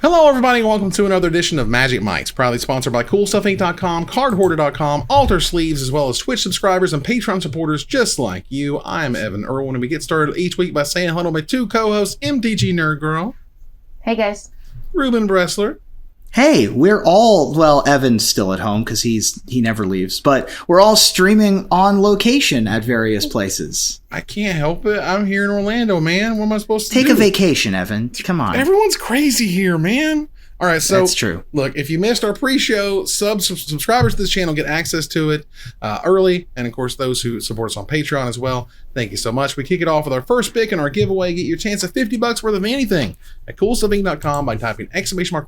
Hello, everybody, and welcome to another edition of Magic Mics, proudly sponsored by CoolStuffInc.com, CardHoarder.com, Alter Sleeves, as well as Twitch subscribers and Patreon supporters just like you. I'm Evan Irwin, and we get started each week by saying hello to my two co-hosts, MTG Nerd Girl. Hey, guys. Ruben Bressler. Hey, we're all, well, Evan's still at home because he never leaves, but we're all streaming on location at various places. I can't help it. I'm here in Orlando, man. What am I supposed to do? Take a vacation, Evan. Come on. Everyone's crazy here, man. All right, so that's true. Look, if you missed our pre-show, subscribers to this channel get access to it early, and of course, those who support us on Patreon as well. Thank you so much. We kick it off with our first pick in our giveaway. Get your chance at $50 worth of anything at CoolStuffInc.com by typing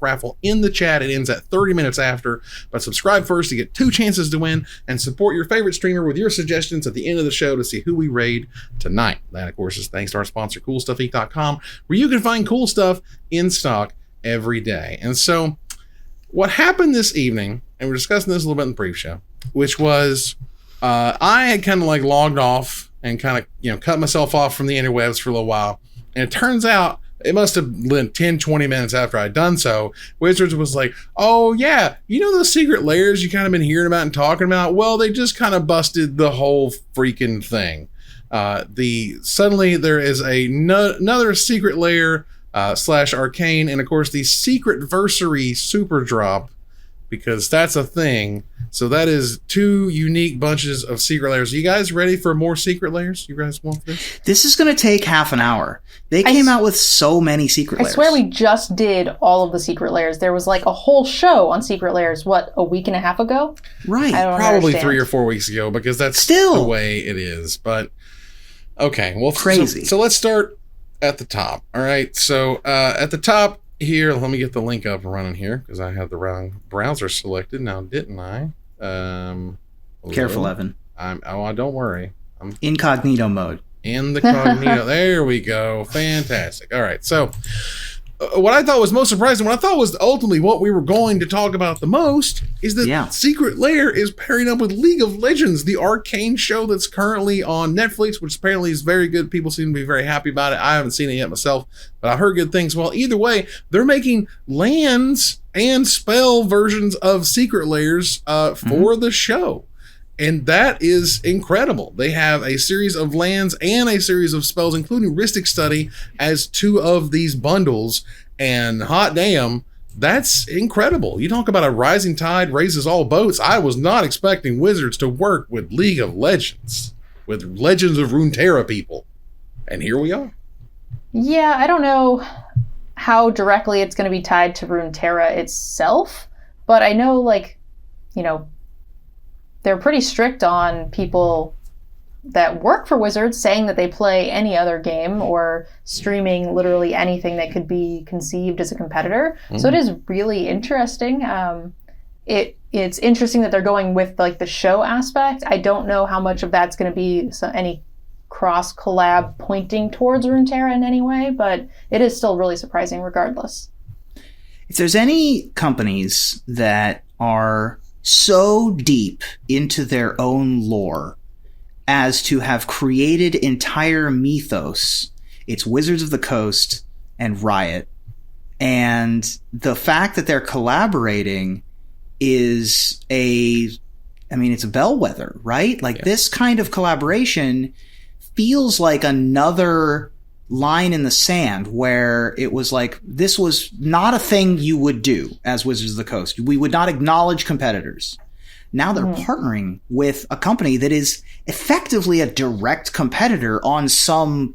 !raffle in the chat. It ends at 30 minutes after, but subscribe first to get 2 chances to win, and support your favorite streamer with your suggestions at the end of the show to see who we raid tonight. That, of course, is thanks to our sponsor, CoolStuffInc.com, where you can find cool stuff in stock every day. And so what happened this evening, and we're discussing this a little bit in the pre-show, which was I had kind of like logged off and kind of, cut myself off from the interwebs for a little while. And it turns out it must have been 10-20 minutes after I'd done so, Wizards was like, oh yeah, those secret lairs you kind of been hearing about and talking about? Well, they just kind of busted the whole freaking thing. Suddenly there is another secret lair / Arcane, and of course the Secretversary Superdrop, because that's a thing. So that is 2 unique bunches of secret lairs. Are you guys ready for more secret lairs? You guys want this? This is going to take half an hour. They came out with so many secret lairs. I swear we just did all of the secret lairs. There was like a whole show on secret lairs, a week and a half ago? Right. Probably 3 or 4 weeks ago, because that's still the way it is. But okay, well, crazy. So let's start at the top. All right, so at the top here, let me get the link up and running here because I have the wrong browser selected now, didn't I? Careful, Evan. Don't worry. I'm incognito mode. In the cognito. There we go. Fantastic. All right, so what I thought was most surprising, what I thought was ultimately what we were going to talk about the most, is that Secret Lair is pairing up with League of Legends, the Arcane show that's currently on Netflix, which apparently is very good. People seem to be very happy about it. I haven't seen it yet myself, but I've heard good things. Well, either way, they're making lands and spell versions of Secret Lairs for the show. And that is incredible. They have a series of lands and a series of spells, including Rhystic Study, as 2 of these bundles. And hot damn, that's incredible. You talk about a rising tide raises all boats. I was not expecting Wizards to work with League of Legends, with Legends of Runeterra people. And here we are. Yeah, I don't know how directly it's going to be tied to Runeterra itself, but I know, they're pretty strict on people that work for Wizards saying that they play any other game or streaming literally anything that could be conceived as a competitor. Mm-hmm. So it is really interesting. It's interesting that they're going with the show aspect. I don't know how much of that's going to be any cross collab pointing towards Runeterra in any way, but it is still really surprising regardless. If there's any companies that are so deep into their own lore as to have created entire mythos, it's Wizards of the Coast and Riot. And the fact that they're collaborating is it's a bellwether, right? This kind of collaboration feels like another line in the sand where it was like, this was not a thing you would do as Wizards of the Coast. We would not acknowledge competitors. Now they're partnering with a company that is effectively a direct competitor on some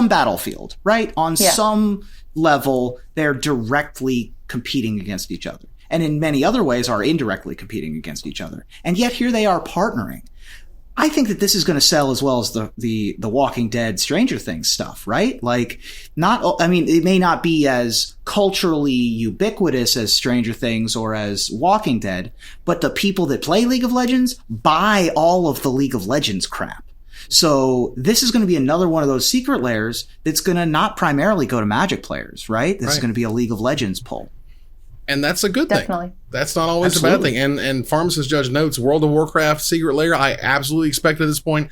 battlefield, right? On some level, they're directly competing against each other. And in many other ways are indirectly competing against each other. And yet here they are partnering. I think that this is going to sell as well as the Walking Dead Stranger Things stuff, right? It may not be as culturally ubiquitous as Stranger Things or as Walking Dead, but the people that play League of Legends buy all of the League of Legends crap. So this is going to be another one of those secret lairs that's going to not primarily go to Magic players, right? This is going to be a League of Legends pull. And that's a good thing. Definitely. That's not always a bad thing. And Pharmacist Judge notes, World of Warcraft Secret Lair, I absolutely expect at this point.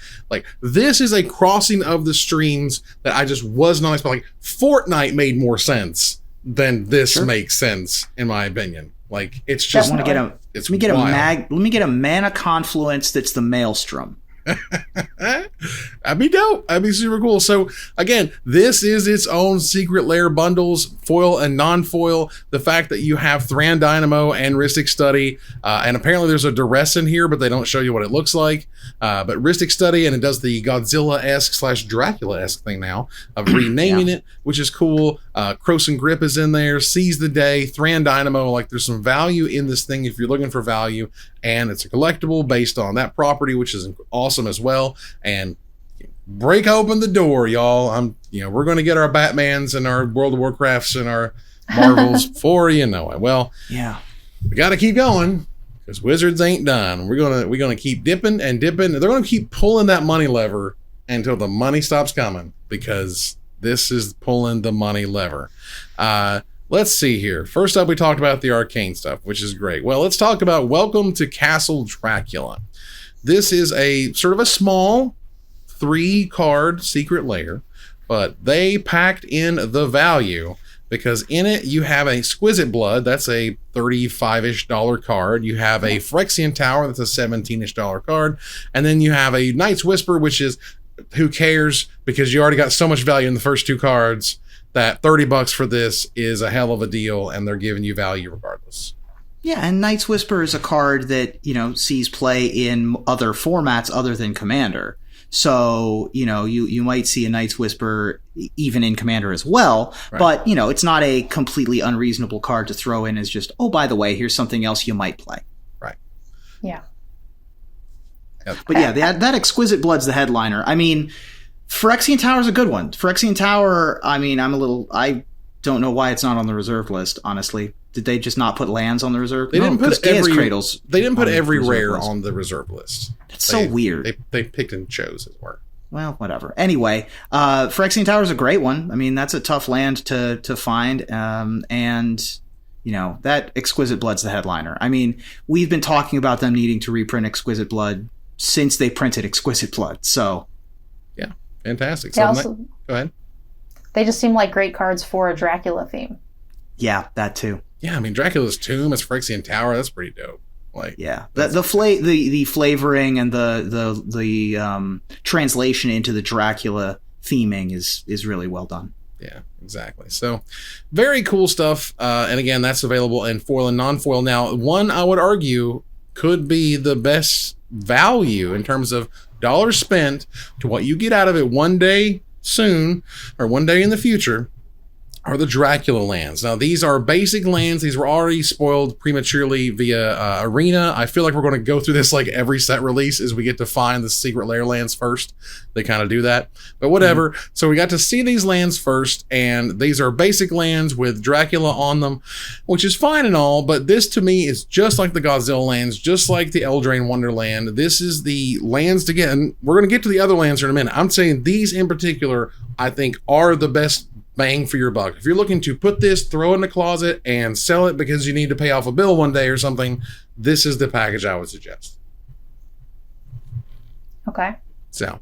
This is a crossing of the streams that I just was not expecting. Fortnite made more sense then this Sure. makes sense, in my opinion. Like, it's I just, want to get it's let me get wild. let me get a mana confluence that's the Maelstrom. That'd be dope. That'd be super cool. So again, this is its own secret lair bundles, foil and non-foil. The fact that you have Thran Dynamo and Rhystic Study, and apparently there's a duress in here, but they don't show you what it looks like. But Rhystic Study, and it does the Godzilla-esque / Dracula-esque thing now of renaming it, which is cool. Croson Grip is in there. Seize the Day, Thran Dynamo. Like, there's some value in this thing if you're looking for value, and it's a collectible based on that property, which is awesome as well. And break open the door, y'all. We're going to get our Batmans and our World of Warcrafts and our Marvels before you know it. Well, Yeah. we got to keep going because Wizards ain't done. We're gonna keep dipping and dipping. They're gonna keep pulling that money lever until the money stops coming, because this is pulling the money lever. Let's see here. First up, we talked about the Arcane stuff, which is great. Well, let's talk about Welcome to Castle Dracula. This is a sort of a small 3-card secret lair, but they packed in the value, because in it you have a Exquisite Blood. That's a $35-ish card. You have a Phyrexian Tower. That's a $17-ish card. And then you have a Night's Whisper, which is, who cares, because you already got so much value in the first 2 cards that $30 for this is a hell of a deal, and they're giving you value regardless. Yeah, and Night's Whisper is a card that, sees play in other formats other than Commander. So, you might see a Night's Whisper even in Commander as well, right. But, it's not a completely unreasonable card to throw in as just, oh, by the way, here's something else you might play. Right. Yeah. But yeah, that Exquisite Blood's the headliner. I mean, Phyrexian Tower's a good one. Phyrexian Tower, I don't know why it's not on the reserve list, honestly. Did they just not put lands on the reserve? They didn't put Cradles. They didn't put every rare list. on the reserve list. That's so weird. They picked and chose, as it were. Well, whatever. Anyway, Phyrexian Tower is a great one. I mean, that's a tough land to find, and that Exquisite Blood's the headliner. I mean, we've been talking about them needing to reprint Exquisite Blood since they printed Exquisite Blood. So, yeah, fantastic. They So also, go ahead. They just seem like great cards for a Dracula theme. yeah, that too. Yeah, I mean, Dracula's Tomb as Phyrexian Tower. That's pretty dope. Like, Yeah, the flavoring and the translation into the Dracula theming is really well done. Yeah, exactly. So very cool stuff. And again, that's available in foil and non-foil. Now, one I would argue could be the best value in terms of dollars spent to what you get out of it one day soon, or one day in the future, are the Dracula lands. Now, these are basic lands. These were already spoiled prematurely via Arena. I feel like we're going to go through this like every set release as we get to find the secret lair lands first. They kind of do that, but whatever. Mm-hmm. So we got to see these lands first, and these are basic lands with Dracula on them, which is fine and all, but this to me is just like the Godzilla lands, just like the Eldraine Wonderland. This is the lands to get, and we're going to get to the other lands in a minute. I'm saying these in particular, I think, are the best bang for your buck. If you're looking to put this, throw it in the closet, and sell it because you need to pay off a bill one day or something, this is the package I would suggest. Okay. So,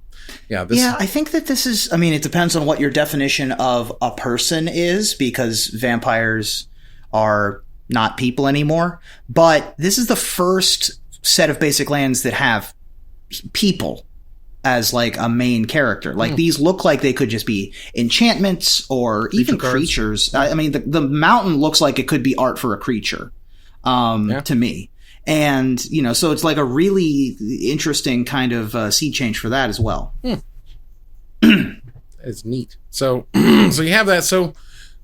yeah. I think that this is, it depends on what your definition of a person is, because vampires are not people anymore. But this is the first set of basic lands that have people as like a main character. Like these look like they could just be enchantments or even creatures. The mountain looks like it could be art for a creature, to me. And, so it's like a really interesting kind of sea change for that as well. It's neat. So, so you have that. So,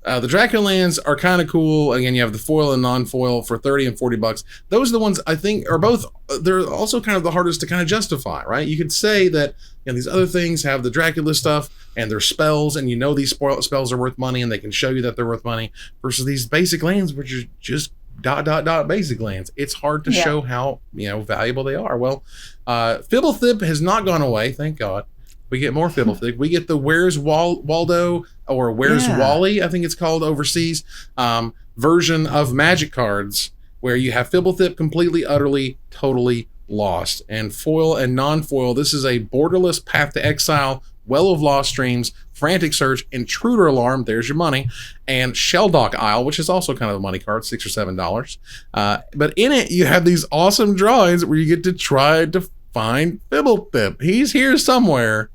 the Dracula lands are kind of cool. Again, you have the foil and non-foil for $30 and $40. Those are the ones I think are both, they're also kind of the hardest to kind of justify, right? You could say that these other things have the Dracula stuff and their spells, and these spells are worth money and they can show you that they're worth money, versus these basic lands, which are just ... basic lands. It's hard to show how, valuable they are. Well, Fibblethip has not gone away, thank God. We get more Fibblethip. We get the Where's Waldo, or Where's Wally, I think it's called overseas, version of Magic cards, where you have Fibblethip completely, utterly, totally lost. And foil and non-foil, this is a borderless Path to Exile, Well of Lost Streams, Frantic Search, Intruder Alarm, there's your money, and Shelldock Isle, which is also kind of a money card, $6 or $7. But in it, you have these awesome drawings where you get to try to find Fibblethip. He's here somewhere.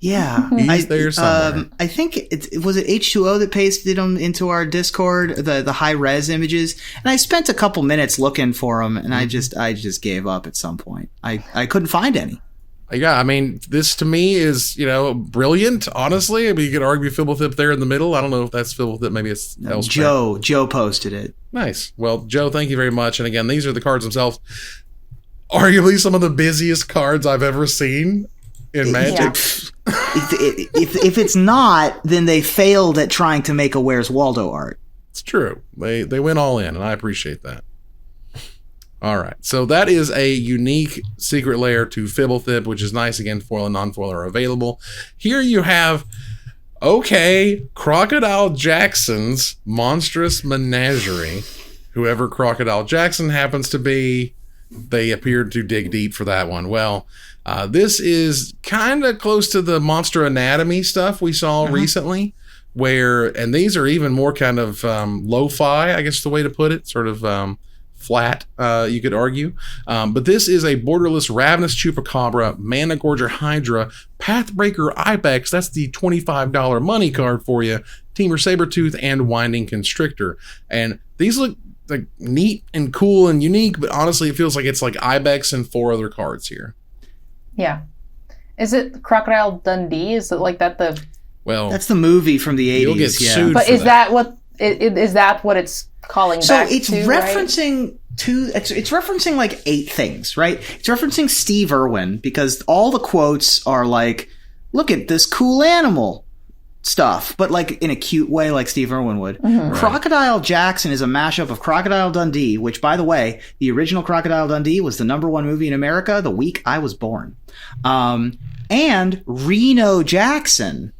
Yeah, He's there somewhere. I think was it H2O that pasted them into our Discord, the high res images, and I spent a couple minutes looking for them, and I just gave up at some point. I couldn't find any. Yeah, I mean, this to me is, brilliant, honestly. I mean, you could argue Fibblethip there in the middle. I don't know if that's Fibblethip. Maybe it's elsewhere. Joe posted it. Nice. Well, Joe, thank you very much. And again, these are the cards themselves. Arguably some of the busiest cards I've ever seen in Magic. Yeah. If it's not, then they failed at trying to make a Where's Waldo art. It's true. They went all in, and I appreciate that. All right, so that is a unique secret lair to Fibblethip, which is nice. Again, foil and non-foil are available. Here you have, Crocodile Jackson's Monstrous Menagerie. Whoever Crocodile Jackson happens to be, they appeared to dig deep for that one. Well, this is kind of close to the Monster Anatomy stuff we saw recently, and these are even more kind of lo-fi, I guess the way to put it, sort of flat, you could argue. But this is a borderless Ravenous Chupacabra, Mana Gorger Hydra, Pathbreaker Ibex, that's the $25 money card for you, Teamer Sabertooth, and Winding Constrictor. And these look like neat and cool and unique, but honestly it feels like it's like Ibex and 4 other cards here. Yeah. Is it Crocodile Dundee? Is it like that Well, that's the movie from the 80s. You'll get sued But for is that what is that what it's calling back to? So it's referencing it's referencing like 8 things, right? It's referencing Steve Irwin because all the quotes are like, look at this cool animal stuff, but like in a cute way like Steve Irwin would. Mm-hmm. Crocodile Jackson is a mashup of Crocodile Dundee, which by the way, the original Crocodile Dundee was the #1 movie in America the week I was born. And Reno Jackson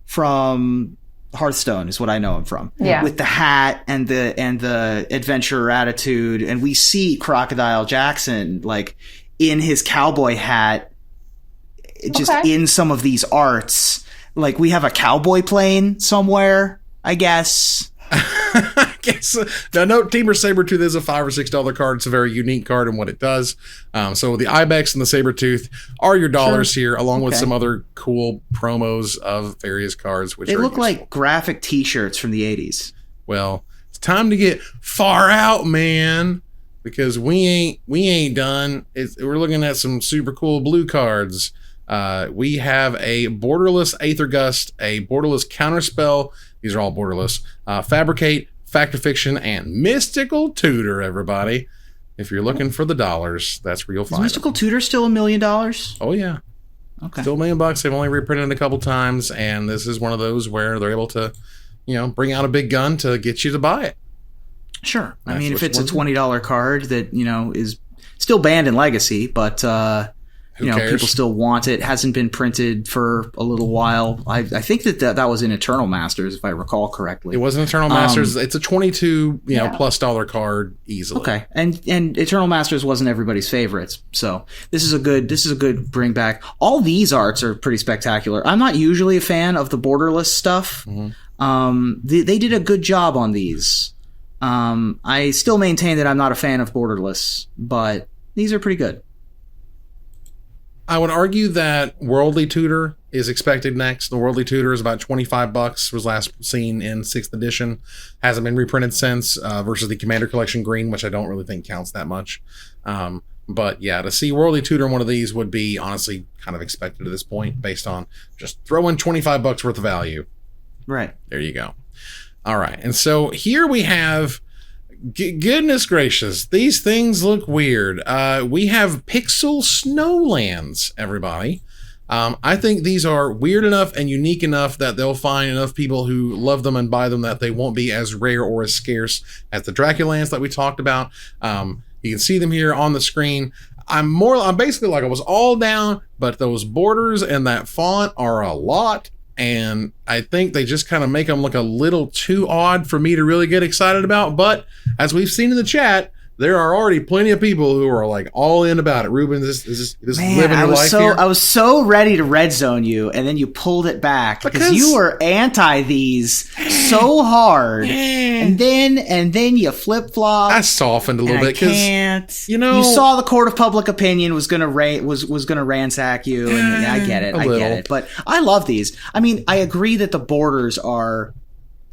from Hearthstone is what I know him from. Yeah. With the hat and the adventurer attitude, and we see Crocodile Jackson like in his cowboy hat, just in some of these arts. Like we have a cowboy plane somewhere, I guess. I guess. Now, note, Teamer Sabertooth is a $5 or $6 card. It's a very unique card in what it does. So the Ibex and the Sabertooth are your dollars here, along with some other cool promos of various cards. Which they look useful. like graphic T-shirts from the 80s. Well, it's time to get far out, man, because we ain't done. We're looking at some super cool blue cards. We have a borderless Aether Gust, a borderless Counterspell. These are all borderless. Fabricate, Fact of Fiction, and Mystical Tutor, everybody. If you're looking for the dollars, that's where you'll find Mystical them. Tutor still $1 million? Oh, yeah. Okay. Still $1 million. They've only reprinted it a couple times, and this is one of those where they're able to, bring out a big gun to get you to buy it. Sure. That's I mean, if it's a what's $20 card that, is still banned in Legacy, but... Who cares? People still want it. Hasn't been printed for a little while. I think that was in Eternal Masters, if I recall correctly. It was in Eternal Masters. It's a $22 plus dollar card easily. Okay, and Eternal Masters wasn't everybody's favorites, so this is a good bring back. All these arts are pretty spectacular. I'm not usually a fan of the borderless stuff. Mm-hmm. They did a good job on these. I still maintain that I'm not a fan of borderless, but these are pretty good. I would argue that Worldly Tutor is expected next. The Worldly Tutor is about $25. Was last seen in 6th edition. Hasn't been reprinted since, versus the Commander Collection Green, which I don't really think counts that much. But yeah, to see Worldly Tutor in one of these would be honestly kind of expected at this point, based on just throwing $25 worth of value. Right. There you go. All right. And so here we have... goodness gracious, these things look weird. We have Pixel Snowlands, everybody. I think these are weird enough and unique enough that they'll find enough people who love them and buy them that they won't be as rare or as scarce as the Dracula lands that we talked about. You can see them here on the screen. I'm basically like I was all down, but those borders and that font are a lot. And I think they just kind of make them look a little too odd for me to really get excited about. But as we've seen in the chat, there are already plenty of people who are like all in about it. Ruben, this Man, living your life here. I was so ready to red zone you, and then you pulled it back because you were anti these so hard, and then you flip flop. I softened a little bit because you saw the court of public opinion was gonna ransack you, and I get it. But I love these. I mean, I agree that the borders are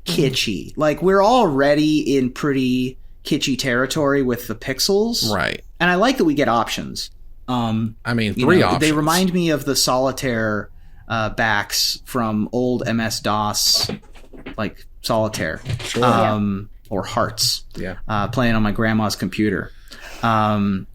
kitschy. Like, we're already in pretty kitschy territory with the pixels, right? And I like that we get options. I mean, three options. They remind me of the solitaire backs from old MS DOS, like solitaire, sure. Or hearts. Yeah, playing on my grandma's computer, and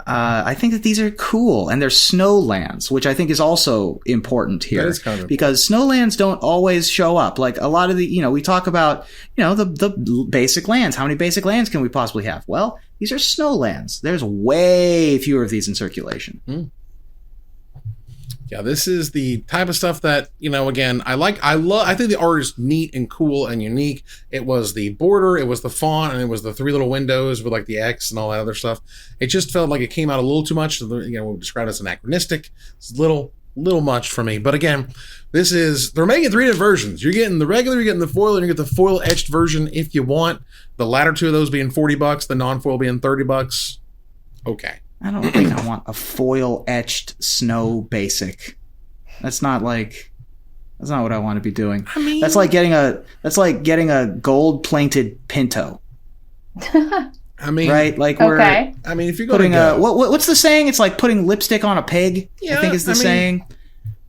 I think that these are cool, and they're Snowlands, which I think is also important here. That is kind of because Snowlands don't always show up. Like a lot of the, we talk about, the basic lands. How many basic lands can we possibly have? Well, these are Snowlands. There's way fewer of these in circulation. Mm. Yeah, this is the type of stuff that, again, I think the art is neat and cool and unique. It was the border, it was the font, and it was the three little windows with like the X and all that other stuff. It just felt like it came out a little too much. We'll describe it as anachronistic. It's a little much for me. But again, they're making 3 different versions. You're getting the regular, you're getting the foil, and you get the foil etched version if you want. The latter two of those being $40, the non-foil being $30. Okay. I don't think I want a foil etched snow basic. That's not what I want to be doing. I mean, that's like getting a gold plated Pinto. I mean, right? Like okay. I mean, if you're putting what's the saying? It's like putting lipstick on a pig. Yeah, I think is the saying.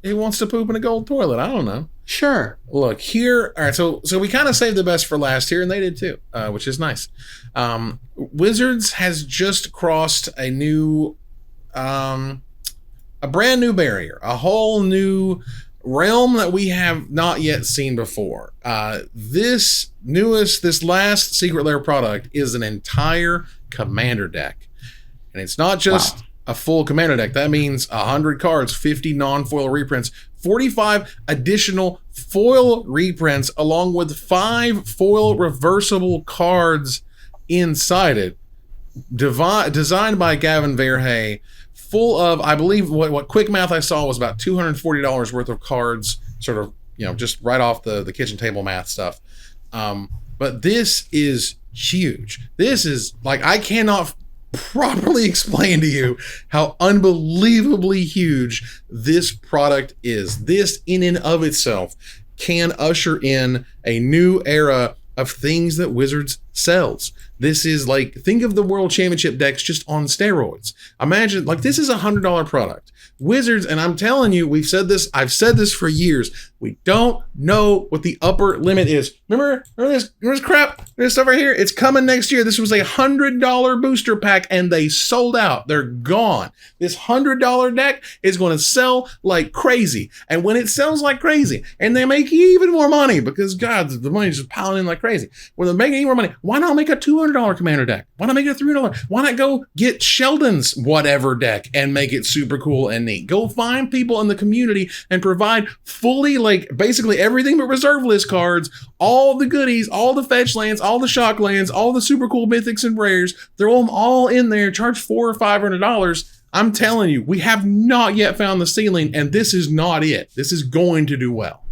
He wants to poop in a gold toilet. I don't know. Sure. Look here. All right. So we kind of saved the best for last here, and they did too, which is nice. Wizards has just crossed a brand new barrier, a whole new realm that we have not yet seen before. This last Secret Lair product is an entire commander deck, and it's not just a full commander deck. That means 100 cards, 50 non-foil reprints, 45 additional foil reprints, along with 5 foil reversible cards inside it. Designed by Gavin Verhey, full of, I believe, what quick math I saw was about $240 worth of cards, sort of, just right off the kitchen table math stuff. But this is huge. This is, like, I cannot properly explain to you how unbelievably huge this product is. This in and of itself can usher in a new era of things that Wizards sells. This is like, think of the World Championship decks just on steroids. Imagine, like, this is a $100 product. Wizards, and I'm telling you, I've said this for years, we don't know what the upper limit is. Remember this crap? This stuff right here? It's coming next year. This was a $100 booster pack, and they sold out. They're gone. This $100 deck is going to sell like crazy. And when it sells like crazy, and they make even more money, because, God, the money's just piling in like crazy. When they're making even more money, why not make a $200 commander deck? Why not make it a $300? Why not go get Sheldon's whatever deck and make it super cool and neat? Go find people in the community and provide fully, like, basically everything but reserve list cards, all the goodies, all the fetch lands, all the shock lands, all the super cool mythics and rares. Throw them all in there, charge $400 or $500. I'm telling you, we have not yet found the ceiling, and this is not it. This is going to do well.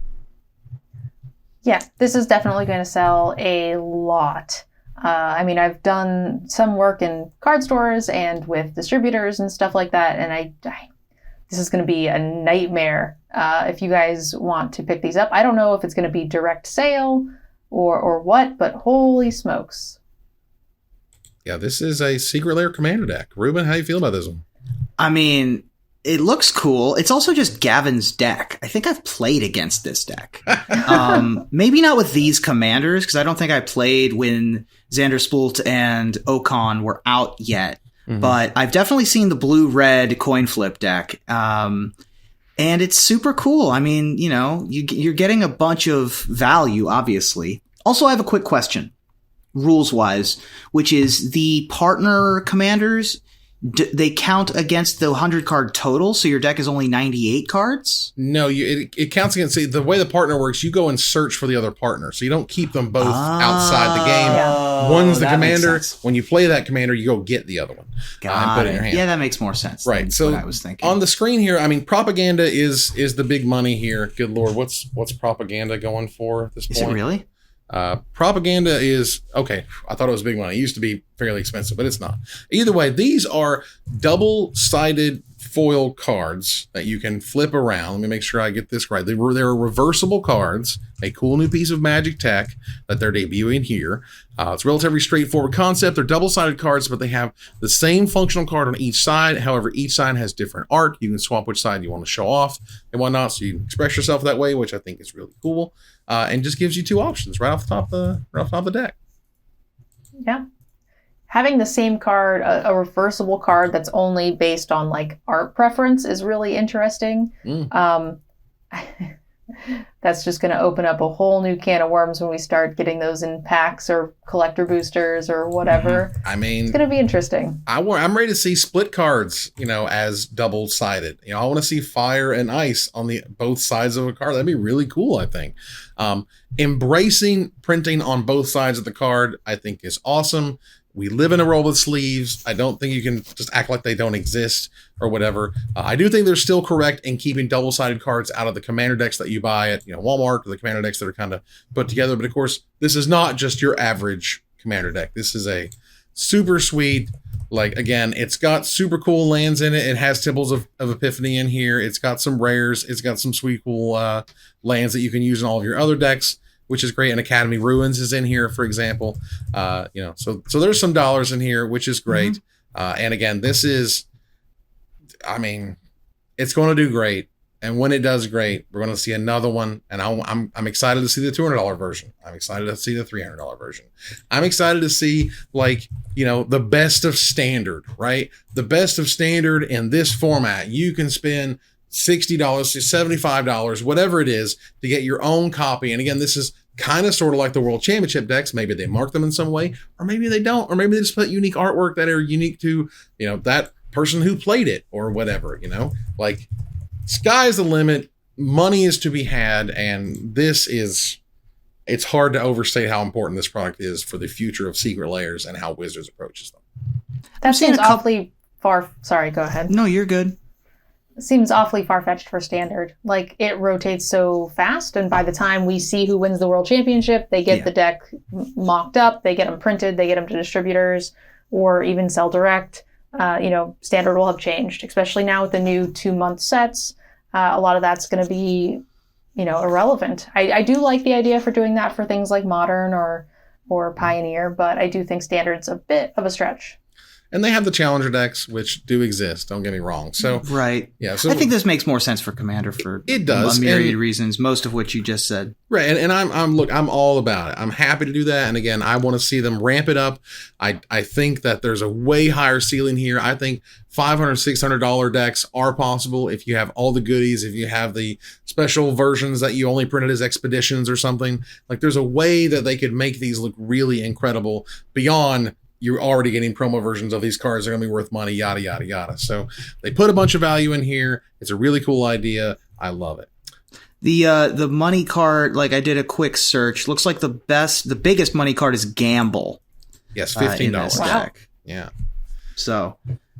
Yeah, this is definitely going to sell a lot. I mean, I've done some work in card stores and with distributors and stuff like that, and this is going to be a nightmare if you guys want to pick these up. I don't know if it's going to be direct sale or what, but holy smokes. Yeah, this is a Secret Lair commander deck. Ruben, how do you feel about this one? I mean, it looks cool. It's also just Gavin's deck. I think I've played against this deck. Maybe not with these commanders, because I don't think I played when Xander Spult and Ocon were out yet. Mm-hmm. But I've definitely seen the blue-red coin flip deck. And it's super cool. I mean, you're getting a bunch of value, obviously. Also, I have a quick question, rules-wise, which is the partner commanders. they count against the 100 card total, so your deck is only 98 cards? No, it counts against. See, the way the partner works, you go and search for the other partner, so you don't keep them both outside the game. Yeah. One's the commander. When you play that commander, you go get the other one. Got put it it. in your hand. Yeah, that makes more sense. Right. So what I was thinking. On the screen here, I mean, propaganda is the big money here. Good Lord, what's propaganda going for at this point? Is it really? Propaganda is okay. I thought it was big money. It used to be fairly expensive, but it's not. Either way, these are double-sided foil cards that you can flip around. Let me make sure I get this right. They're reversible cards, a cool new piece of Magic tech that they're debuting here. It's a relatively straightforward concept. They're double-sided cards, but they have the same functional card on each side. However, each side has different art. You can swap which side you want to show off and whatnot, so you can express yourself that way, which I think is really cool. And just gives you two options right off the top of the deck. Yeah. Having the same card, a reversible card that's only based on like art preference is really interesting. That's just going to open up a whole new can of worms when we start getting those in packs or collector boosters or whatever. I mean, it's going to be interesting. I'm ready to see split cards, as double-sided. I want to see fire and ice on the both sides of a card. That'd be really cool, I think. Embracing printing on both sides of the card, I think, is awesome. We live in a world with sleeves. I don't think you can just act like they don't exist or whatever. I do think they're still correct in keeping double-sided cards out of the commander decks that you buy at Walmart, or the commander decks that are kind of put together. But of course, this is not just your average commander deck. This is a super sweet, again, it's got super cool lands in it. It has Temples of Epiphany in here. It's got some rares. It's got some sweet cool lands that you can use in all of your other decks, which is great. And Academy Ruins is in here, for example. So there's some dollars in here, which is great. And again, this is, it's going to do great. And when it does great, we're going to see another one. And I'm excited to see the $200 version. I'm excited to see the $300 version. I'm excited to see the best of standard, right? The best of standard in this format. You can spend $60 to $75, whatever it is, to get your own copy. And again, this is kind of sort of like the World Championship decks. Maybe they mark them in some way, or maybe they don't, or maybe they just put unique artwork that are unique to, that person who played it or whatever, sky's the limit. Money is to be had. And it's hard to overstate how important this product is for the future of Secret Lairs and how Wizards approaches them. That seems awfully far. Sorry, go ahead. No, you're good. Seems awfully far-fetched for standard. It rotates so fast, and by the time we see who wins the World Championship, they get the deck mocked up, they get them printed, they get them to distributors, or even sell direct. Standard will have changed, especially now with the new 2-month sets. A lot of that's going to be, irrelevant. I do like the idea for doing that for things like Modern or Pioneer, but I do think Standard's a bit of a stretch. And they have the Challenger decks, which do exist. Don't get me wrong. So right, yeah. So I think this makes more sense for Commander for it does a myriad of reasons, most of which you just said. Right, and I'm all about it. I'm happy to do that. And again, I want to see them ramp it up. I think that there's a way higher ceiling here. I think $500, $600 decks are possible if you have all the goodies. If you have the special versions that you only printed as expeditions or something, there's a way that they could make these look really incredible beyond. You're already getting promo versions of these cards. They're going to be worth money, yada, yada, yada. So they put a bunch of value in here. It's a really cool idea. I love it. The money card, I did a quick search. Looks like the biggest money card is Gamble. Yes, $15. Deck. Yeah. So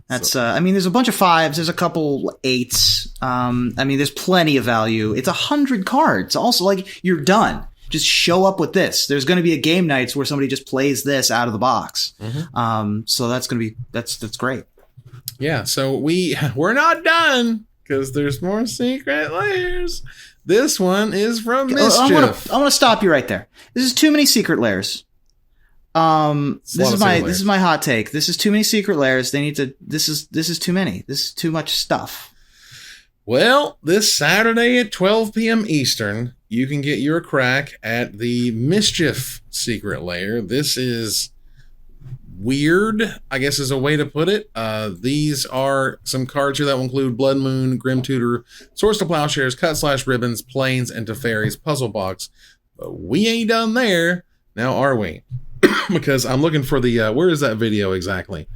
that's, there's a bunch of 5s. There's a couple 8s. There's plenty of value. It's 100 cards. Also, you're done. Just show up with this. There's going to be a game nights where somebody just plays this out of the box. So that's going to be, that's great. Yeah. So we're not done because there's more Secret Lairs. This one is from MSCHF. I want to stop you right there. This is too many Secret Lairs. This is my hot take. This is too many Secret Lairs. This is too many. This is too much stuff. Well, this Saturday at 12 p.m. Eastern, you can get your crack at the MSCHF Secret Lair. This is weird, I guess is a way to put it. These are some cards here that will include Blood Moon, Grim Tutor, Swords to Plowshares, Cut/Ribbons, Plains, and Teferis Puzzle Box. But we ain't done there. Now, are we? Because I'm looking for the, where is that video exactly?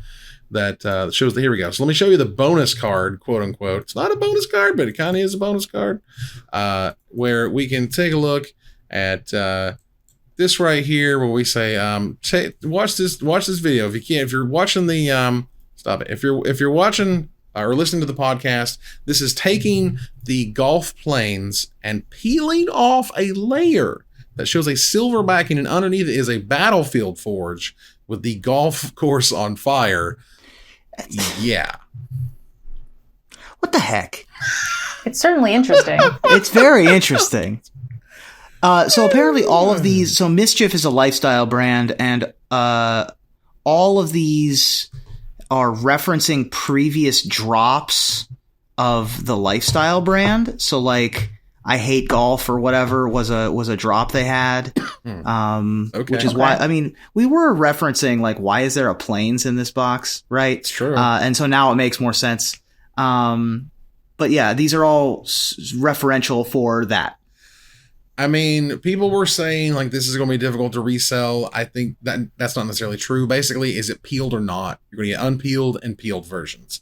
that shows the, here we go. So let me show you the bonus card, quote unquote. It's not a bonus card, but it kind of is a bonus card, where we can take a look at this right here, where we say, watch this video if you can. If you're watching the, stop it. If you're watching or listening to the podcast, this is taking the golf planes and peeling off a layer that shows a silver backing, and underneath it is a battlefield forge with the golf course on fire. Yeah. What the heck? It's certainly interesting. It's very interesting. So apparently all of these, so MSCHF is a lifestyle brand, and all of these are referencing previous drops of the lifestyle brand. So like I Hate Golf or whatever was a drop they had. Which is why, I mean, we were referencing like, why is there a planes in this box, right? It's true. And so now it makes more sense. But yeah, these are all referential for that. I mean, people were saying like this is going to be difficult to resell. I think that's not necessarily true. Basically, is it peeled or not? You're going to get unpeeled and peeled versions.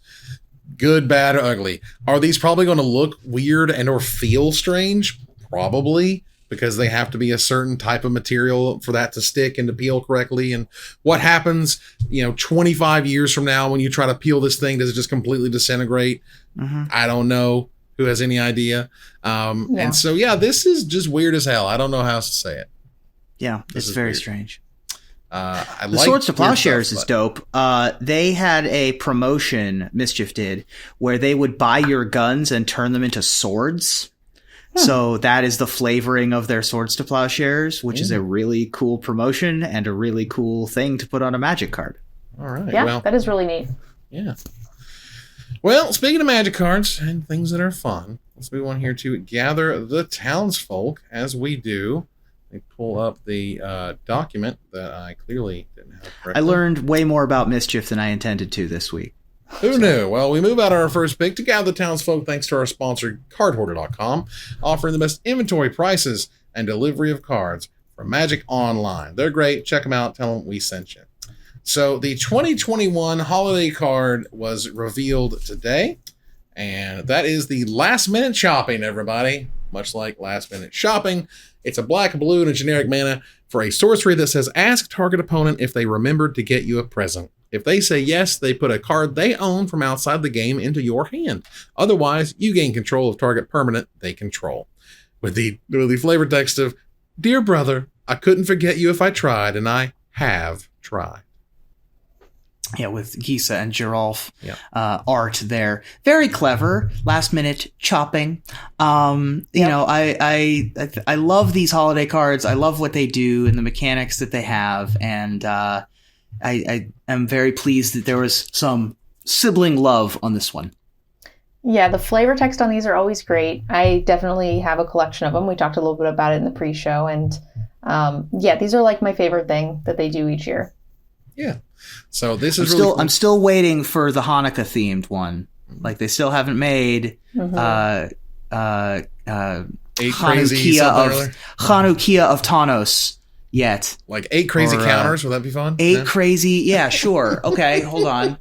Good, bad, or ugly. Are these probably going to look weird and or feel strange? Probably, because they have to be a certain type of material for that to stick and to peel correctly. And what happens, 25 years from now when you try to peel this thing? Does it just completely disintegrate? Mm-hmm. I don't know. Who has any idea? And so, this is just weird as hell. I don't know how else to say it. Yeah, it's very strange. The Swords to Plowshares is dope. They had a promotion, MSCHF did, where they would buy your guns and turn them into swords. So that is the flavoring of their Swords to Plowshares, which is a really cool promotion and a really cool thing to put on a Magic card. All right. Yeah, well, that is really neat. Yeah. Well, speaking of Magic cards and things that are fun, let's move on here to Gather the Townsfolk. As we do, we pull up the document that I clearly didn't have correctly. I learned way more about MSCHF than I intended to this week. Who knew? Well, we move out our first pick to Gather the Townsfolk thanks to our sponsor, cardhoarder.com, offering the best inventory prices and delivery of cards from Magic Online. They're great. Check them out. Tell them we sent you. So the 2021 holiday card was revealed today, and that is the last minute shopping, everybody. Much like last minute shopping, it's a black, blue, and a generic mana for a sorcery that says ask target opponent if they remembered to get you a present. If they say yes, they put a card they own from outside the game into your hand. Otherwise, you gain control of target permanent they control. With the flavor text of, Dear brother, I couldn't forget you if I tried, and I have tried. Yeah, with Gisa and Geralf art there. Very clever. Last minute chopping. You know, I love these holiday cards. I love what they do and the mechanics that they have. And I am very pleased that there was some sibling love on this one. Yeah, the flavor text on these are always great. I definitely have a collection of them. We talked a little bit about it in the pre-show. And these are like my favorite thing that they do each year. Yeah. So this is I'm still waiting for the Hanukkah themed one. Like they still haven't made Hanukkah of Thanos yet. Like 8 crazy counters, would that be fun? 8 crazy, yeah, sure. Okay, hold on.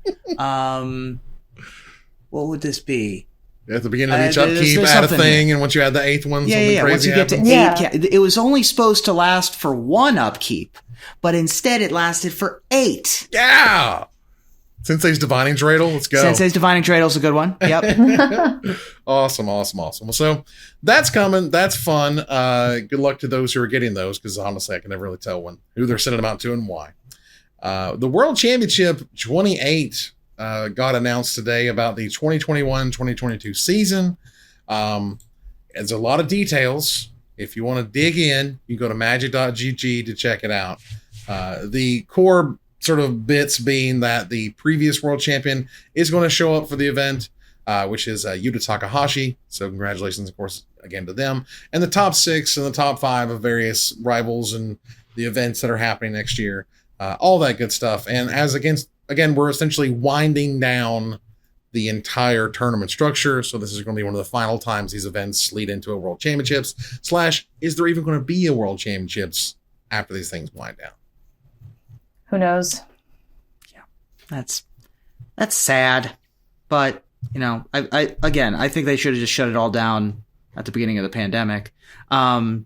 What would this be? At the beginning of each upkeep, add a thing, and once you add the 8th one, something crazy once you happens. get to 8, it was only supposed to last for 1 upkeep. But instead, it lasted for 8. Yeah! Sensei's Divining Dreidel, let's go. Sensei's Divining Dreidel is a good one. Yep. Awesome. So that's coming. That's fun. Good luck to those who are getting those, because honestly, I can never really tell who they're sending them out to and why. The World Championship 28 got announced today about the 2021-2022 season. There's a lot of details. If you want to dig in, you go to magic.gg to check it out. The core sort of bits being that the previous world champion is going to show up for the event, which is Yuta Takahashi. So congratulations, of course, again to them. And the top 6 and the top 5 of various rivals and the events that are happening next year. All that good stuff. And again, we're essentially winding down the entire tournament structure. So this is going to be one of the final times these events lead into a World Championships / is there even going to be a World Championships after these things wind down? Who knows? Yeah, that's That's sad, but I think they should have just shut it all down at the beginning of the pandemic. Well,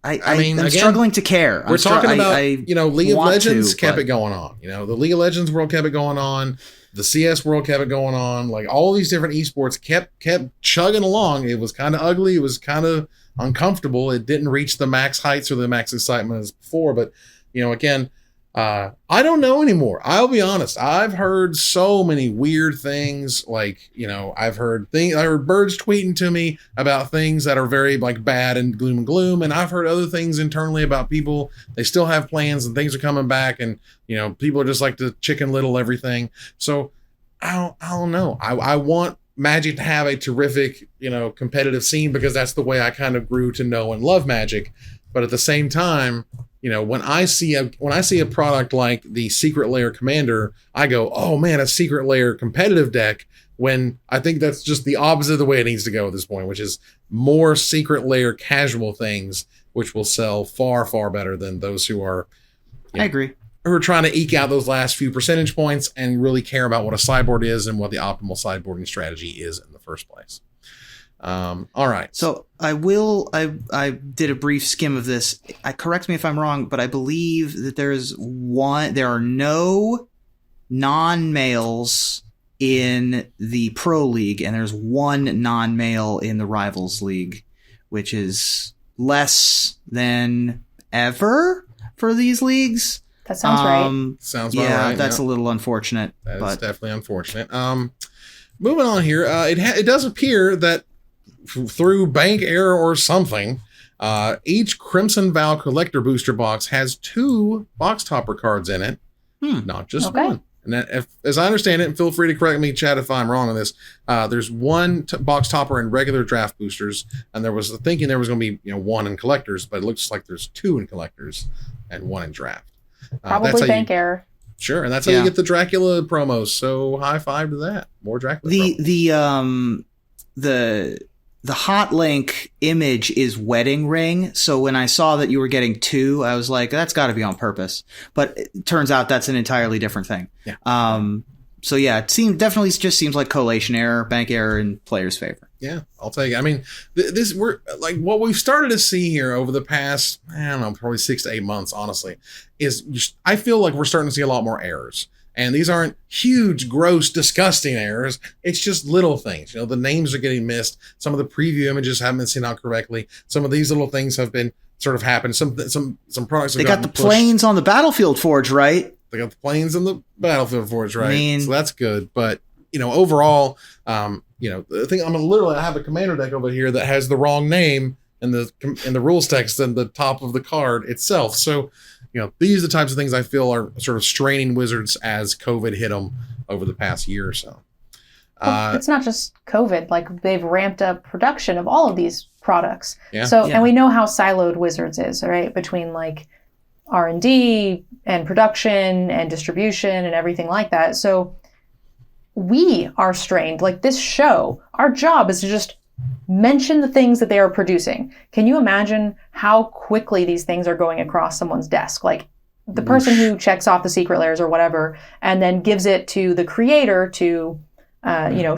I mean, I'm struggling to care. We're talking about, League of Legends kept it going on. The League of Legends world kept it going on. The CS world kept it going on. Like all these different esports kept chugging along. It was kind of ugly. It was kind of uncomfortable. It didn't reach the max heights or the max excitement as before. But, again, I don't know anymore. I'll be honest. I've heard so many weird things. Like, I heard birds tweeting to me about things that are very like bad and gloom. And I've heard other things internally about people. They still have plans and things are coming back. And, people are just like to Chicken Little everything. So I don't know. I want Magic to have a terrific, competitive scene because that's the way I kind of grew to know and love Magic. But at the same time, when I see a product like the Secret Lair Commander, I go, oh man, a Secret Lair competitive deck, when I think that's just the opposite of the way it needs to go at this point, which is more Secret Lair casual things, which will sell far, far better than those who are, I agree, who are trying to eke out those last few percentage points and really care about what a sideboard is and what the optimal sideboarding strategy is in the first place. All right. So I did a brief skim of this. Correct me if I'm wrong, but I believe that there are no non-males in the Pro League, and there's one non-male in the Rivals League, which is less than ever for these leagues. That sounds right. Sounds about right. That's a little unfortunate. That's definitely unfortunate. Moving on here, it does appear that through bank error or something, each Crimson Vow collector booster box has 2 box topper cards in it, not just one. And that, as I understand it, and feel free to correct me, Chad, if I'm wrong on this, there's one box topper in regular draft boosters, and there was thinking there was going to be 1 in collectors, but it looks like there's 2 in collectors and 1 in draft. Probably bank error. Sure, and that's how you get the Dracula promos. So high five to that. More Dracula. The hot link image is wedding ring. So when I saw that you were getting 2, I was like, that's got to be on purpose. But it turns out that's an entirely different thing. Yeah. So yeah, it definitely just seems like collation error, bank error in players' favor. Yeah, I'll take it. I mean, we're like what we've started to see here over the past, I don't know, probably 6 to 8 months, honestly, is I feel like we're starting to see a lot more errors. And these aren't huge, gross, disgusting errors. It's just little things. The names are getting missed. Some of the preview images haven't been seen out correctly. Some of these little things have been sort of happened. Some products have got the planes on the Battlefield Forge right. They got the planes on the Battlefield Forge right. So that's good. But overall, the thing I have a commander deck over here that has the wrong name in the rules text and the top of the card itself. So. These are the types of things I feel are sort of straining Wizards as COVID hit them over the past year or so. It's not just COVID. Like, they've ramped up production of all of these products. Yeah. And we know how siloed Wizards is, right? Between like R&D and production and distribution and everything like that. So we are strained. Like, this show, our job is to just mention the things that they are producing. Can you imagine how quickly these things are going across someone's desk? Like, the person who checks off the secret layers or whatever, and then gives it to the creator to,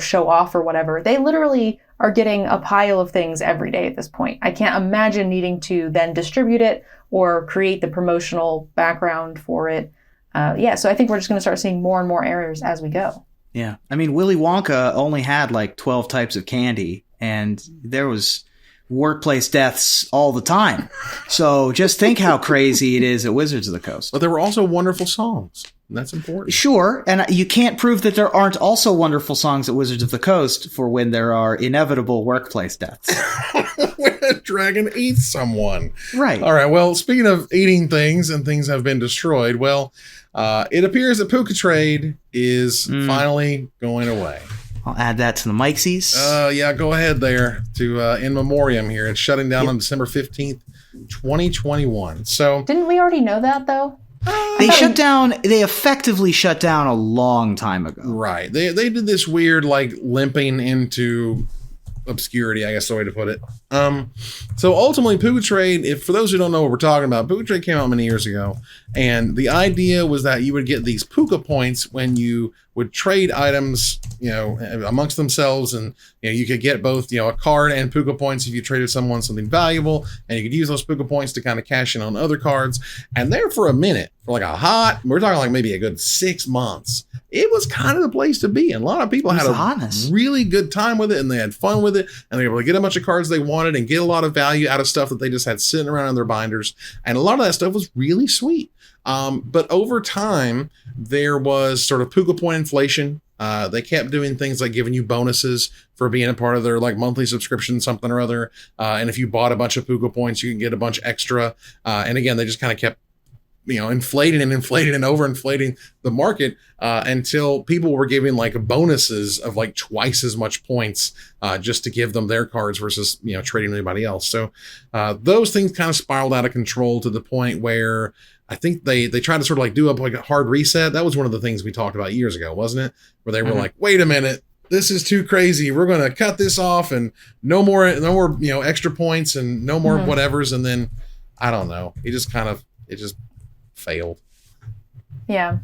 show off or whatever. They literally are getting a pile of things every day at this point. I can't imagine needing to then distribute it or create the promotional background for it. So I think we're just going to start seeing more and more errors as we go. Yeah. I mean, Willy Wonka only had like 12 types of candy, and there was workplace deaths all the time. So just think how crazy it is at Wizards of the Coast. But there were also wonderful songs, and that's important. Sure, and you can't prove that there aren't also wonderful songs at Wizards of the Coast for when there are inevitable workplace deaths. When a dragon eats someone. Right. All right, well, speaking of eating things and things have been destroyed, it appears that PucaTrade is finally going away. I'll add that to the Mixies. Yeah, go ahead there to in memoriam here. It's shutting down on December 15th, 2021. So didn't we already know that though? They effectively shut down a long time ago. Right. They did this weird like limping into obscurity, I guess the way to put it. So ultimately, PucaTrade, if for those who don't know what we're talking about, PucaTrade came out many years ago, and the idea was that you would get these Puca points when you would trade items, amongst themselves, and you could get both, a card and Puca points if you traded someone something valuable, and you could use those Puca points to kind of cash in on other cards. And there for a minute, for like we're talking like maybe a good 6 months, it was kind of the place to be. And a lot of people had a really good time with it, and they had fun with it, and they were able to get a bunch of cards they wanted and get a lot of value out of stuff that they just had sitting around in their binders. And a lot of that stuff was really sweet. But over time, there was sort of Puca point inflation. They kept doing things like giving you bonuses for being a part of their like monthly subscription, something or other. And if you bought a bunch of Puca points, you can get a bunch extra. And again, they just kind of kept, inflating and overinflating the market until people were giving like bonuses of like twice as much points just to give them their cards versus, trading anybody else. So those things kind of spiraled out of control to the point where I think they tried to sort of like do up like a hard reset. That was one of the things we talked about years ago, wasn't it? Where they were like, wait a minute, this is too crazy. We're going to cut this off and no more, extra points and no more whatevers. And then I don't know. It just failed. Yeah.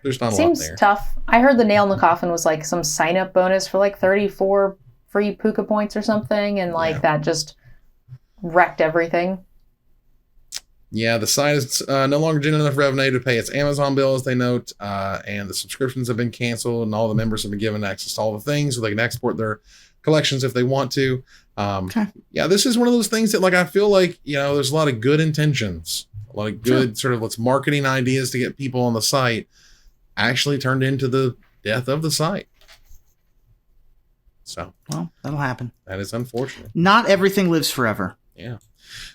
There's not a lot there. Seems tough. I heard the nail in the coffin was like some sign up bonus for like 34 free Puca points or something. And that just wrecked everything. Yeah, the site is no longer generating enough revenue to pay its Amazon bill, as they note, and the subscriptions have been canceled, and all the members have been given access to all the things, so they can export their collections if they want to. Yeah, this is one of those things that, like, I feel like, there's a lot of good intentions, a lot of good sort of marketing ideas to get people on the site, actually turned into the death of the site. So, well, that'll happen. That is unfortunate. Not everything lives forever. Yeah.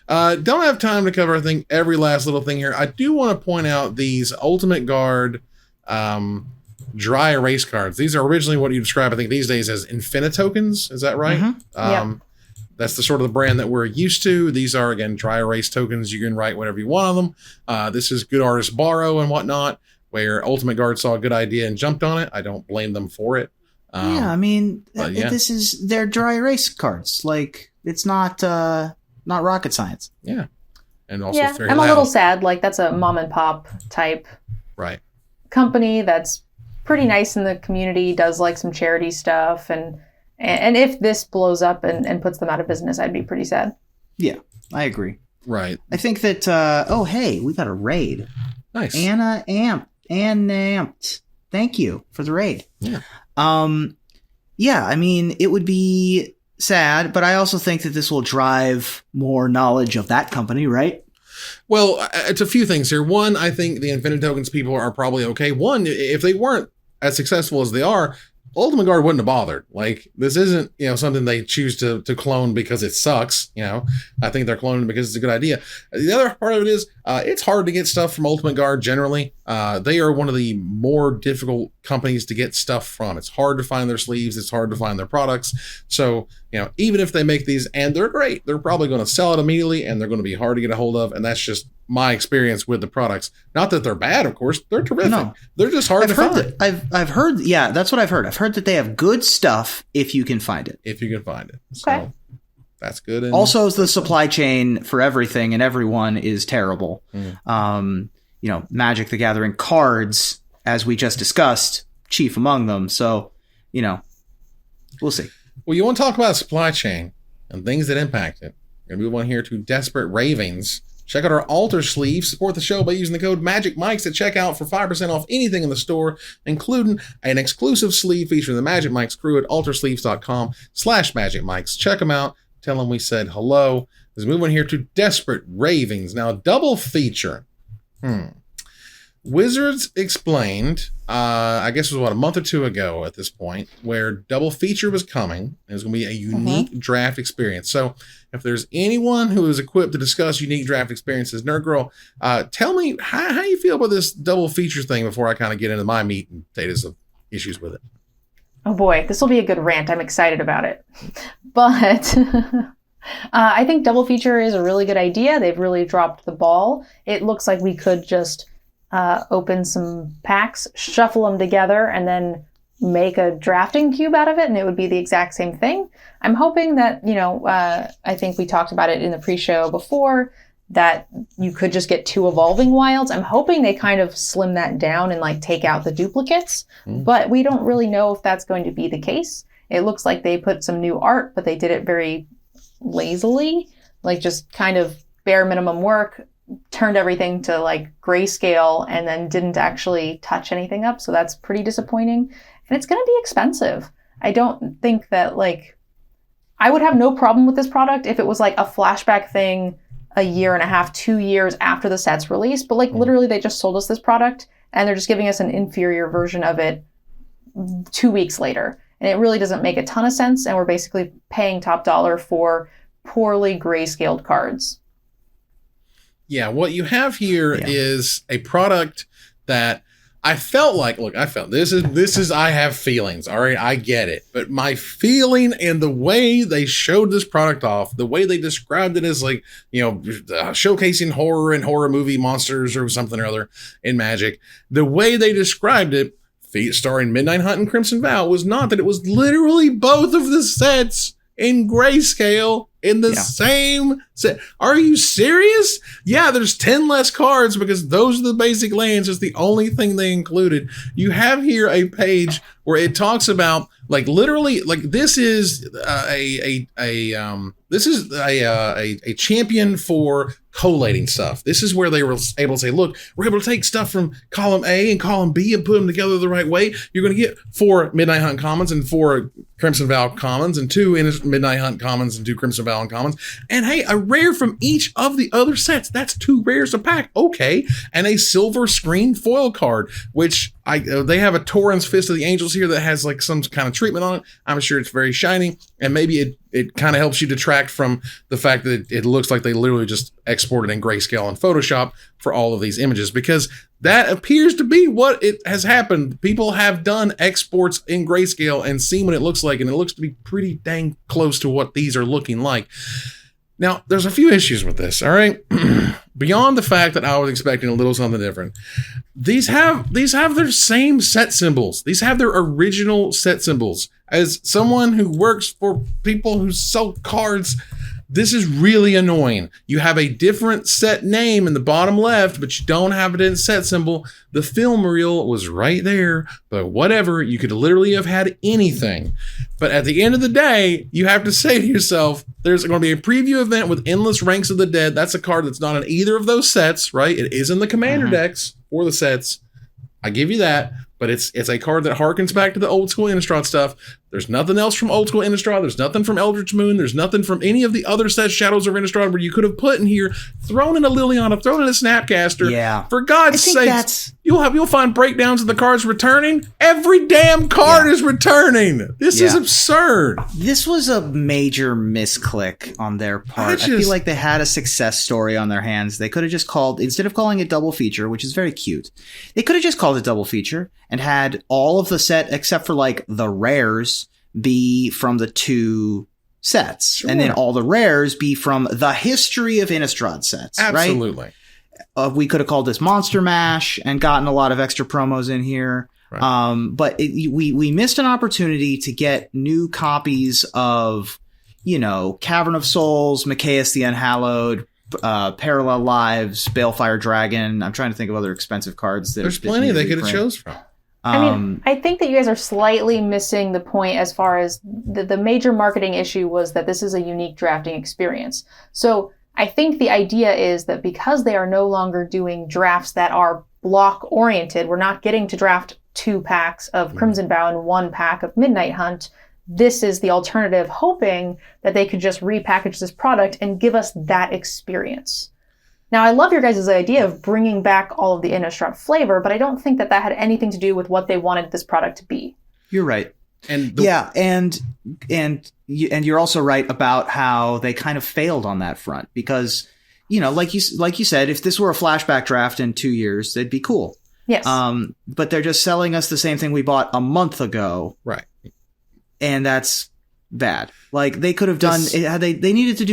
Don't have time to cover, I think, every last little thing here. I do want to point out these Ultimate Guard dry erase cards. These are originally what you describe, I think, these days as Infinitokens. Is that right? Yep. That's the sort of the brand that we're used to. These are, again, dry erase tokens. You can write whatever you want on them. This is Good Artists Borrow and whatnot, where Ultimate Guard saw a good idea and jumped on it. I don't blame them for it. This is their dry erase cards. Like, it's not rocket science. Yeah. And also very I'm loud. a little sad. Like, that's a mom and pop type company that's pretty nice in the community, does like some charity stuff. And if this blows up and puts them out of business, I'd be pretty sad. Yeah, I agree. Right. I think that, hey, we got a raid. Nice. Anna Amped. Thank you for the raid. Yeah. I mean, it would be sad, but I also think that this will drive more knowledge of that company, right? Well, it's a few things here. One, I think the Infinitokens people are probably okay. One, if they weren't as successful as they are, Ultimate Guard wouldn't have bothered. Like, this isn't, something they choose to clone because it sucks. I think they're cloning because it's a good idea. The other part of it is, it's hard to get stuff from Ultimate Guard generally. They are one of the more difficult companies to get stuff from. It's hard to find their sleeves. It's hard to find their products. So, even if they make these and they're great, they're probably going to sell it immediately and they're going to be hard to get a hold of. And that's just my experience with the products. Not that they're bad, of course. They're terrific. No. They're just hard to find. I've heard, yeah, that's what I've heard. I've heard that they have good stuff if you can find it. If you can find it. Okay. So that's good. And also, the supply chain for everything and everyone is terrible. Magic the Gathering cards, as we just discussed, chief among them. So, we'll see. Well, you want to talk about supply chain and things that impact it. We're going to move on here to Desperate Ravings. Check out our altar sleeve. Support the show by using the code MagicMikes at checkout for 5% off anything in the store, including an exclusive sleeve featuring the Magic Mikes crew at altersleeves.com/MagicMikes. Check them out. Tell them we said hello. Let's move on here to Desperate Ravings. Now, double feature. Wizards explained, I guess it was a month or two ago at this point, where double feature was coming. It was going to be a unique draft experience. So if there's anyone who is equipped to discuss unique draft experiences, Nerd Girl, tell me how you feel about this double feature thing before I kind of get into my meat and potatoes of issues with it. Oh boy, this will be a good rant. I'm excited about it. But I think double feature is a really good idea. They've really dropped the ball. It looks like we could just open some packs, shuffle them together, and then make a drafting cube out of it and it would be the exact same thing. I'm hoping that, I think we talked about it in the pre-show before, that you could just get 2 evolving wilds. I'm hoping they kind of slim that down and like take out the duplicates, but we don't really know if that's going to be the case. It looks like they put some new art, but they did it very lazily, like just kind of bare minimum work, turned everything to like grayscale and then didn't actually touch anything up. So that's pretty disappointing. And it's going to be expensive. I don't think that I would have no problem with this product if it was like a flashback thing a year and a half, 2 years after the set's release. But literally they just sold us this product and they're just giving us an inferior version of it 2 weeks later. And it really doesn't make a ton of sense. And we're basically paying top dollar for poorly grayscaled cards. Yeah, what you have here is a product that I felt like, this is, I have feelings, all right, I get it. But my feeling and the way they showed this product off, the way they described it as showcasing horror and horror movie monsters or something or other in Magic, the way they described it, starring Midnight Hunt and Crimson Vow, was not that it was literally both of the sets in grayscale in the same set. Are you serious? Yeah, there's 10 less cards because those are the basic lands. It's the only thing they included. You have here a page where it talks about literally this is a champion for collating stuff. This is where they were able to say, look, we're able to take stuff from column A and column B and put them together the right way. You're going to get 4 Midnight Hunt commons and 4 Crimson Vow commons and 2 Midnight Hunt commons and 2 Crimson Vow commons. And hey, a rare from each of the other sets. That's 2 rares a pack. Okay. And a silver screen foil card, which they have a Tauren's Fist of the Angels here that has some kind of treatment on it. I'm sure it's very shiny, and maybe it kind of helps you detract from the fact that it looks like they literally just exported in grayscale and Photoshop for all of these images, because that appears to be what it has happened. People have done exports in grayscale and seen what it looks like, and it looks to be pretty dang close to what these are looking like. Now, there's a few issues with this, all right? Beyond the fact that I was expecting a little something different, these have their same set symbols. These have their original set symbols. As someone who works for people who sell cards, this is really annoying. You have a different set name in the bottom left, but you don't have it in set symbol. The film reel was right there, but whatever, you could literally have had anything. But at the end of the day, you have to say to yourself, there's going to be a preview event with Endless Ranks of the Dead. That's a card that's not in either of those sets, right? It is in the commander decks or the sets. I give you that. But it's a card that harkens back to the old school Innistrad stuff. There's nothing else from old school Innistrad. There's nothing from Eldritch Moon. There's nothing from any of the other sets, Shadows of Innistrad, where you could have put in here, thrown in a Liliana, thrown in a Snapcaster. Yeah. For God's sake, you'll find breakdowns of the cards returning. Every damn card is returning. This is absurd. This was a major misclick on their part. I feel like they had a success story on their hands. They could have just called, instead of calling it double feature, which is very cute, they could have just called it double feature and had all of the set except for the rares be from the 2 sets. Sure. And then all the rares be from the history of Innistrad sets. Absolutely. Right? We could have called this Monster Mash and gotten a lot of extra promos in here. Right. But we missed an opportunity to get new copies of, Cavern of Souls, Machias the Unhallowed, Parallel Lives, Balefire Dragon. I'm trying to think of other expensive cards. There's plenty they could have chose from. I think that you guys are slightly missing the point as far as the major marketing issue was that this is a unique drafting experience. So I think the idea is that because they are no longer doing drafts that are block oriented, we're not getting to draft 2 packs of Crimson Vow and 1 pack of Midnight Hunt. This is the alternative, hoping that they could just repackage this product and give us that experience. Now, I love your guys' idea of bringing back all of the Innistrad flavor, but I don't think that had anything to do with what they wanted this product to be. You're right. And you're also right about how they kind of failed on that front because, like you said, if this were a flashback draft in 2 years, they'd be cool. Yes. But they're just selling us the same thing we bought a month ago. Right. And that's bad. Like they could have done they needed to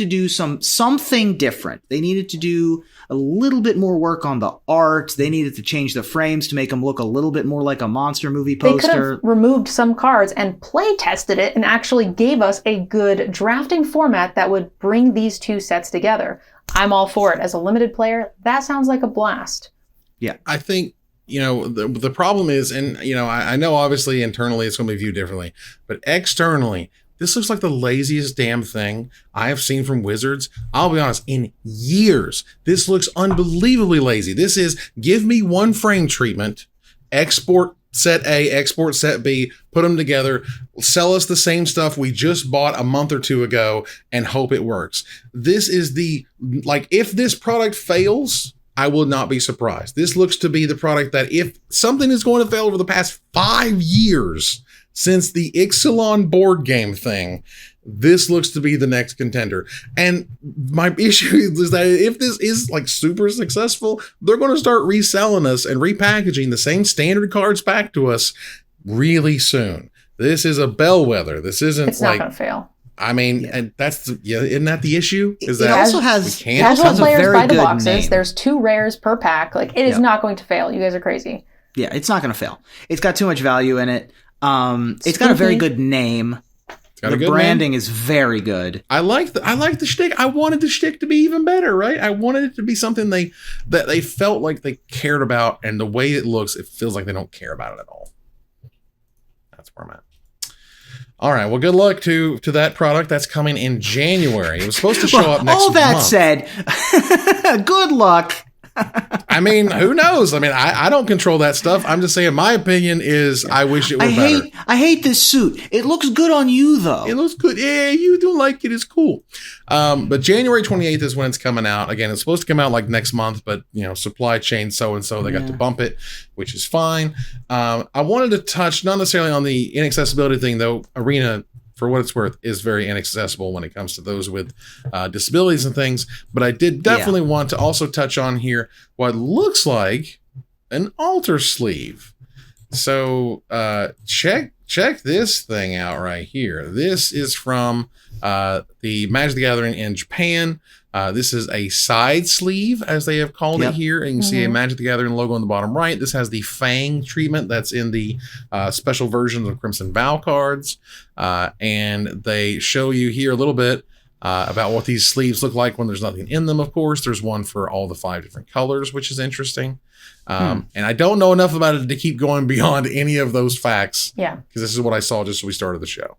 do something different. They needed to do a little bit more work on the art. They needed to change the frames to make them look a little bit more like a monster movie poster. They could have removed some cards and play tested it and actually gave us a good drafting format that would bring these two sets together. I'm all for it. As a limited player, that sounds like a blast. Yeah. I think, the problem is, and, I know obviously internally it's going to be viewed differently, but externally, this looks like the laziest damn thing I have seen from Wizards. I'll be honest, in years. This looks unbelievably lazy. This is give me one frame treatment, export set A, export set B, put them together, sell us the same stuff we just bought a month or two ago and hope it works. This is if this product fails, I will not be surprised. This looks to be the product that if something is going to fail over the past 5 years, since the Ixalan board game thing, this looks to be the next contender. And my issue is that if this is super successful, they're going to start reselling us and repackaging the same standard cards back to us really soon. This is a bellwether. This isn't It's not going to fail. I mean, and isn't that the issue? Is that it also has casual players buy the boxes. Name. There's 2 rares per pack. It is not going to fail. You guys are crazy. Yeah, it's not going to fail. It's got too much value in it. It's got a very good name. The branding is very good. I like the shtick. I wanted the shtick to be even better, right? I wanted it to be something that they felt like they cared about, and the way it looks, it feels like they don't care about it at all. That's where I'm at. All right. Well, good luck to that product. That's coming in January. It was supposed to show up next month. All that said, good luck. I mean, who knows? I mean, I don't control that stuff. I'm just saying my opinion is I wish it were better. I hate this suit. It looks good on you, though. It looks good. Yeah, you do like it. It's cool. But January 28th is when it's coming out. Again, it's supposed to come out next month, but, supply chain so-and-so, they got to bump it, which is fine. I wanted to touch, not necessarily on the inaccessibility thing, though. Arena, for what it's worth, is very inaccessible when it comes to those with disabilities and things. But I did definitely want to also touch on here what looks like an altar sleeve. So check this thing out right here. This is from the Magic the Gathering in Japan. This is a side sleeve, as they have called it here. And you can see a Magic the Gathering logo on the bottom right. This has the Fang treatment that's in the special versions of Crimson Vow cards. And they show you here a little bit about what these sleeves look like when there's nothing in them, of course. There's one for all the 5 different colors, which is interesting. And I don't know enough about it to keep going beyond any of those facts. Yeah. Because this is what I saw just as we started the show.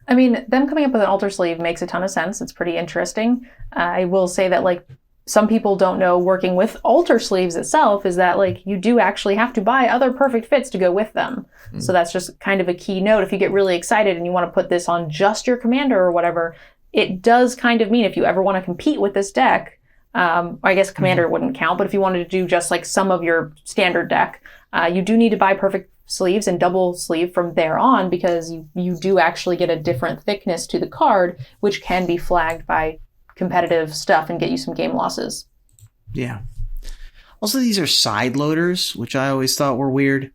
I mean, them coming up with an altar sleeve makes a ton of sense. It's pretty interesting. I will say that, some people don't know working with altar sleeves itself is that, you do actually have to buy other perfect fits to go with them. So that's just kind of a key note. If you get really excited and you want to put this on just your commander or whatever, it does kind of mean if you ever want to compete with this deck, I guess commander wouldn't count, but if you wanted to do just some of your standard deck, you do need to buy perfect sleeves and double sleeve from there on, because you do actually get a different thickness to the card, which can be flagged by competitive stuff and get you some game losses. Yeah. Also, these are side loaders, which I always thought were weird.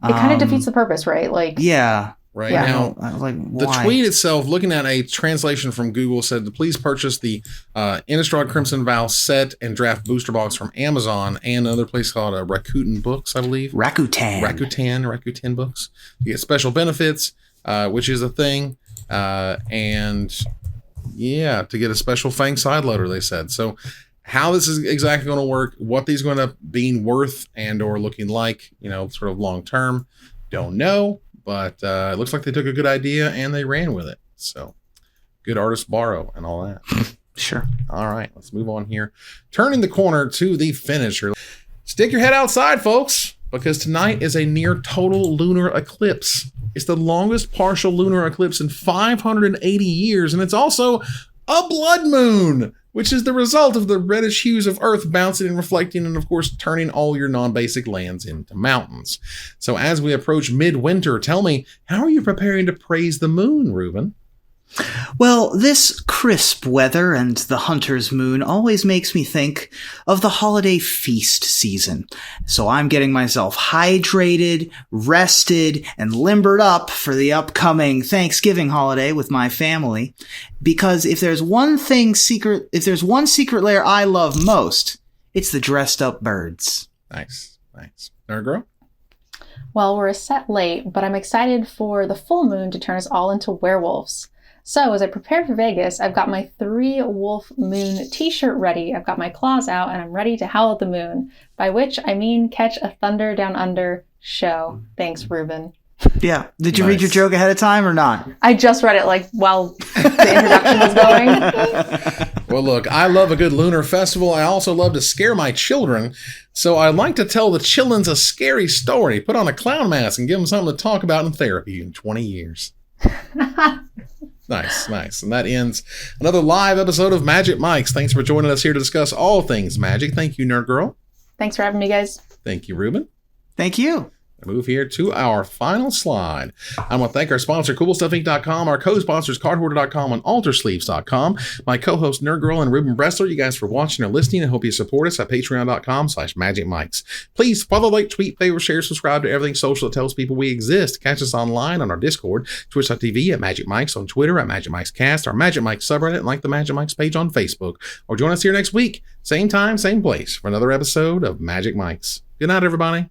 It kind of defeats the purpose, right? Yeah. Right now, the tweet itself, looking at a translation from Google, said to please purchase the Innistrad Crimson Vow set and draft booster box from Amazon and another place called Rakuten Books, I believe. Rakuten Books. You get special benefits, which is a thing, and to get a special Fang side loader, they said. So how this is exactly going to work, what these going to be worth and or looking like, sort of long term, don't know. But it looks like they took a good idea and they ran with it. So good artists borrow and all that. Sure. All right, let's move on here. Turning the corner to the finisher. Stick your head outside, folks, because tonight is a near total lunar eclipse. It's the longest partial lunar eclipse in 580 years, and it's also a blood moon, which is the result of the reddish hues of Earth bouncing and reflecting and, of course, turning all your non-basic lands into mountains. So as we approach midwinter, tell me, how are you preparing to praise the moon, Ruben? Well, this crisp weather and the hunter's moon always makes me think of the holiday feast season. So I'm getting myself hydrated, rested, and limbered up for the upcoming Thanksgiving holiday with my family. Because if there's one secret lair I love most, it's the dressed up birds. Nice. Nerd Girl? Well, we're a set late, but I'm excited for the full moon to turn us all into werewolves. So as I prepare for Vegas, I've got my 3 Wolf Moon t-shirt ready. I've got my claws out and I'm ready to howl at the moon, by which I mean catch a thunder down under show. Thanks, Ruben. Yeah. Did you read your joke ahead of time or not? I just read it while the introduction was going. Well, look, I love a good lunar festival. I also love to scare my children. So I like to tell the chillins a scary story, put on a clown mask and give them something to talk about in therapy in 20 years. Nice. And that ends another live episode of Magic Mics. Thanks for joining us here to discuss all things magic. Thank you, Nerd Girl. Thanks for having me, guys. Thank you, Ruben. Thank you. I move here to our final slide. I want to thank our sponsor, CoolStuffInc.com, our co-sponsors, CardHoarder.com and AlterSleeves.com, my co-host, Nerd Girl and Ruben Bressler. You guys for watching or listening. I hope you support us at Patreon.com/MagicMics. Please follow, like, tweet, favorite, share, subscribe to everything social that tells people we exist. Catch us online on our Discord, Twitch.tv at Magic Mics, on Twitter at Magic Mics Cast, our Magic Mics subreddit, and like the Magic Mics page on Facebook. Or join us here next week, same time, same place, for another episode of Magic Mics. Good night, everybody.